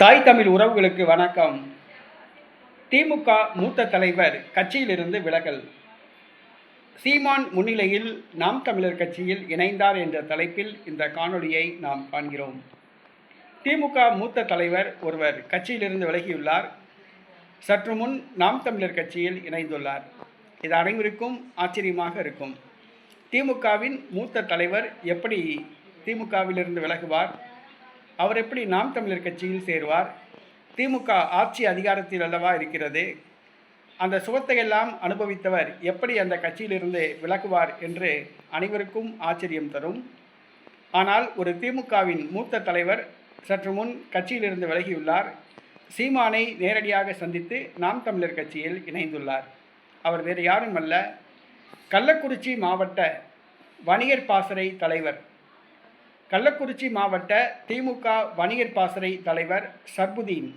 தாய் தமிழ் உறவுகளுக்கு வணக்கம். திமுக மூத்த தலைவர் கட்சியிலிருந்து விலகல். சீமான் முன்னிலையில் நாம் தமிழர் கட்சியில் இணைந்தார் என்ற தலைப்பில் இந்த காணொளியை நாம் காண்கிறோம். திமுக மூத்த தலைவர் ஒருவர் கட்சியிலிருந்து விலகியுள்ளார். சற்று முன் நாம் தமிழர் கட்சியில் இணைந்துள்ளார். இது அனைவருக்கும் ஆச்சரியமாக இருக்கும். திமுகவின் மூத்த தலைவர் எப்படி திமுகவிலிருந்து விலகுவார்? அவர் எப்படி நாம் தமிழர் கட்சியில் சேருவார்? திமுக ஆட்சி அதிகாரத்தில் அல்லவா இருக்கிறது. அந்த சுகத்தையெல்லாம் அனுபவித்தவர் எப்படி அந்த கட்சியிலிருந்து விலகுவார் என்று அனைவருக்கும் ஆச்சரியம் தரும். ஆனால் ஒரு திமுகவின் மூத்த தலைவர் சற்று முன் கட்சியிலிருந்து விலகியுள்ளார். சீமானை நேரடியாக சந்தித்து நாம் தமிழர் கட்சியில் இணைந்துள்ளார். அவர் வேறு யாரும் அல்ல, கள்ளக்குறிச்சி மாவட்ட வணிகர் பாசறை தலைவர், கள்ளக்குறிச்சி மாவட்ட திமுக வணிகர் பாசறை தலைவர் சர்புதீன்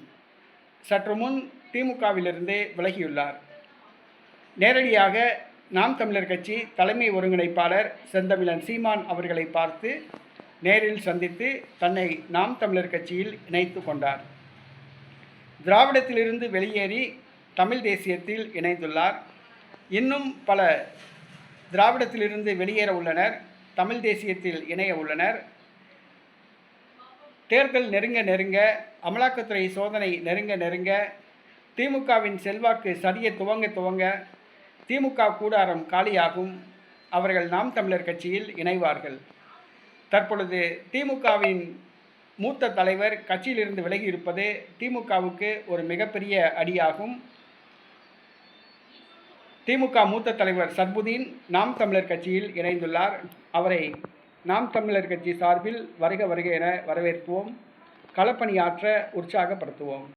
சற்று முன் திமுகவிலிருந்து விலகியுள்ளார். நேரடியாக நாம் தமிழர் கட்சி தலைமை ஒருங்கிணைப்பாளர் செந்தமிழன் சீமான் அவர்களை பார்த்து நேரில் சந்தித்து தன்னை நாம் தமிழர் கட்சியில் இணைத்து கொண்டார். திராவிடத்திலிருந்து வெளியேறி தமிழ் தேசியத்தில் இணைந்துள்ளார். இன்னும் பல திராவிடத்திலிருந்து வெளியேற உள்ளனர், தமிழ் தேசியத்தில் இணைய உள்ளனர். தேர்தல் நெருங்க அமலாக்கத்துறை சோதனை நெருங்க திமுகவின் செல்வாக்கு சரிய துவங்க திமுக கூடாரம் காலியாகும். அவர்கள் நாம் தமிழர் கட்சியில் இணைவார்கள். தற்பொழுது திமுகவின் மூத்த தலைவர் கட்சியிலிருந்து விலகியிருப்பது திமுகவுக்கு ஒரு மிகப்பெரிய அடியாகும். திமுக மூத்த தலைவர் சர்புதீன் நாம் தமிழர் கட்சியில் இணைந்துள்ளார். அவரை நாம் தமிழர் கட்சி சார்பில் வருக என வரவேற்போம், களப்பணியாற்ற உற்சாகப்படுத்துவோம்.